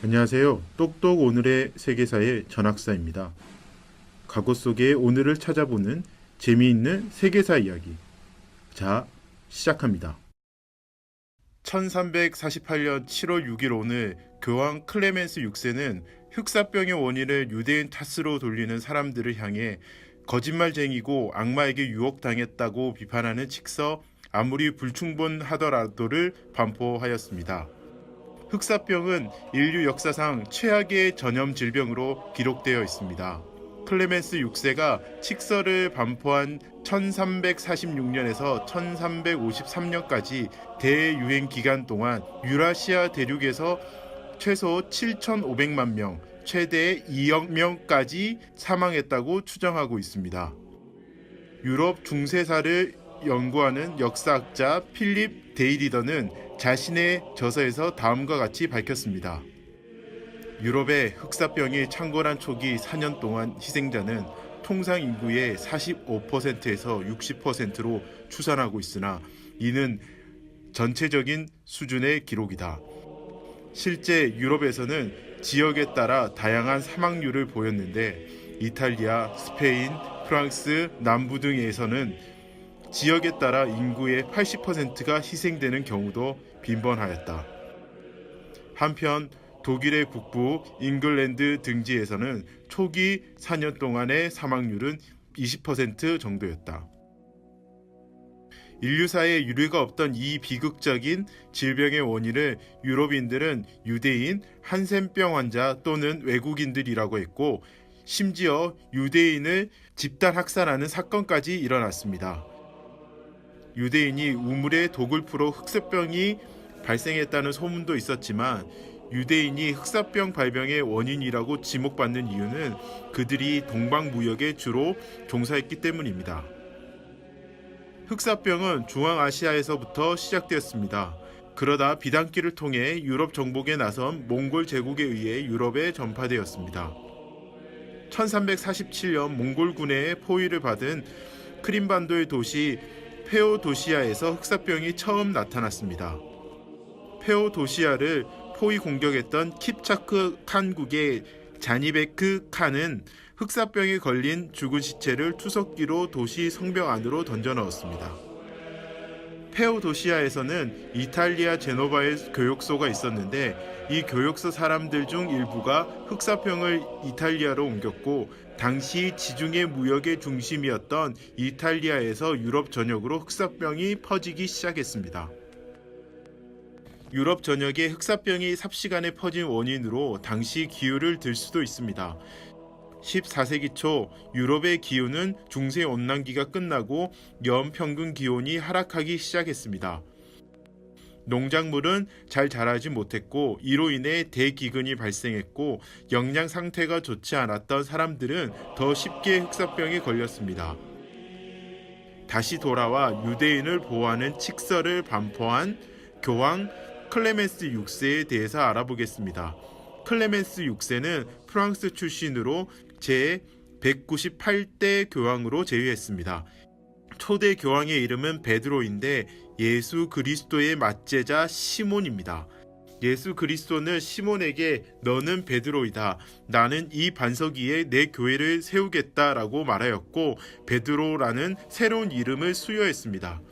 안녕하세요. 똑똑 오늘의 세계사의 전학사입니다. 과거 속의 오늘을 찾아보는 재미있는 세계사 이야기. 자, 시작합니다. 1348년 7월 6일 오늘 교황 클레멘스 6세는 흑사병의 원인을 유대인 탓으로 돌리는 사람들을 향해 거짓말쟁이고 악마에게 유혹당했다고 비판하는 칙서 아무리 불충분하더라도를 반포하였습니다. 흑사병은 인류 역사상 최악의 전염 질병으로 기록되어 있습니다. 클레멘스 6세가 칙서를 반포한 1346년에서 1353년까지 대유행 기간 동안 유라시아 대륙에서 최소 7,500만 명, 최대 2억 명까지 사망했다고 추정하고 있습니다. 유럽 중세사를 연구하는 역사학자 필립 데이리더는 자신의 저서에서 다음과 같이 밝혔습니다. 유럽의 흑사병이 창궐한 초기 4년 동안 희생자는 통상 인구의 45%에서 60%로 추산하고 있으나 이는 전체적인 수준의 기록이다. 실제 유럽에서는 지역에 따라 다양한 사망률을 보였는데 이탈리아, 스페인, 프랑스, 남부 등에서는 지역에 따라 인구의 80%가 희생되는 경우도 빈번하였다. 한편 독일의 북부 잉글랜드 등지에서는 초기 4년 동안의 사망률은 20% 정도였다. 인류사에 유례가 없던 이 비극적인 질병의 원인을 유럽인들은 유대인, 한센병 환자 또는 외국인들이라고 했고 심지어 유대인을 집단 학살하는 사건까지 일어났습니다. 유대인이 우물에 독을 풀어 흑사병이 발생했다는 소문도 있었지만 유대인이 흑사병 발병의 원인이라고 지목받는 이유는 그들이 동방무역에 주로 종사했기 때문입니다. 흑사병은 중앙아시아에서부터 시작되었습니다. 그러다 비단길을 통해 유럽 정복에 나선 몽골 제국에 의해 유럽에 전파되었습니다. 1347년 몽골군의 포위를 받은 크림반도의 도시 페오도시아에서 흑사병이 처음 나타났습니다. 페오도시아를 포위 공격했던 킵차크 칸국의 자니베크 칸은 흑사병에 걸린 죽은 시체를 투석기로 도시 성벽 안으로 던져 넣었습니다. 페오도시아에서는 이탈리아 제노바의 교역소가 있었는데 이 교역소 사람들 중 일부가 흑사병을 이탈리아로 옮겼고 당시 지중해 무역의 중심이었던 이탈리아에서 유럽 전역으로 흑사병이 퍼지기 시작했습니다. 유럽 전역에 흑사병이 삽시간에 퍼진 원인으로 당시 기후를 들 수도 있습니다. 14세기 초 유럽의 기후는 중세 온난기가 끝나고 연평균 기온이 하락하기 시작했습니다. 농작물은 잘 자라지 못했고 이로 인해 대기근이 발생했고 영양 상태가 좋지 않았던 사람들은 더 쉽게 흑사병에 걸렸습니다. 다시 돌아와 유대인을 보호하는 칙서를 반포한 교황 클레멘스 6세에 대해서 알아보겠습니다. 클레멘스 6세는 프랑스 출신으로 제 198대 교황으로 재위했습니다. 초대 교황의 이름은 베드로인데 예수 그리스도의 맞제자 시몬입니다. 예수 그리스도는 시몬에게 너는 베드로이다. 나는 이 반석 위에 내 교회를 세우겠다라고 말하였고 베드로라는 새로운 이름을 수여했습니다.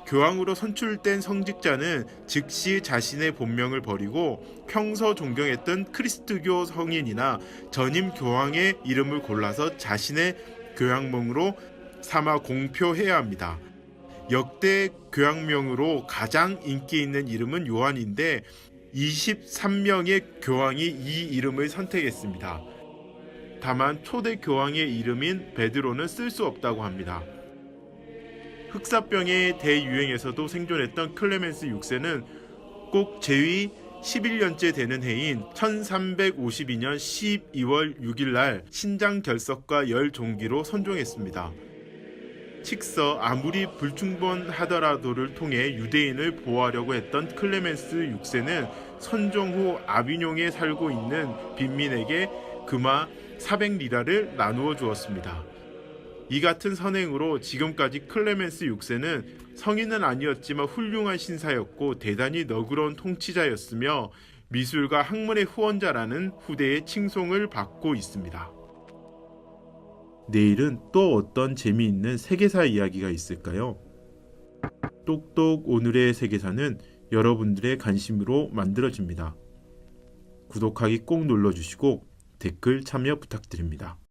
교황으로 선출된 성직자는 즉시 자신의 본명을 버리고 평소 존경했던 크리스트교 성인이나 전임 교황의 이름을 골라서 자신의 교황명으로 삼아 공표해야 합니다. 역대 교황명으로 가장 인기 있는 이름은 요한인데 23명의 교황이 이 이름을 선택했습니다. 다만 초대 교황의 이름인 베드로는 쓸 수 없다고 합니다. 흑사병의 대유행에서도 생존했던 클레멘스 6세는 꼭 재위 11년째 되는 해인 1352년 12월 6일 날 신장 결석과 열 종기로 선종했습니다. 칙서 아무리 불충분하더라도를 통해 유대인을 보호하려고 했던 클레멘스 6세는 선종 후 아비뇽에 살고 있는 빈민에게 금화 400리라를 나누어 주었습니다. 이 같은 선행으로 지금까지 클레멘스 6세는 성인은 아니었지만 훌륭한 신사였고 대단히 너그러운 통치자였으며 미술과 학문의 후원자라는 후대의 칭송을 받고 있습니다. 내일은 또 어떤 재미있는 세계사 이야기가 있을까요? 똑똑 오늘의 세계사는 여러분들의 관심으로 만들어집니다. 구독하기 꼭 눌러주시고 댓글 참여 부탁드립니다.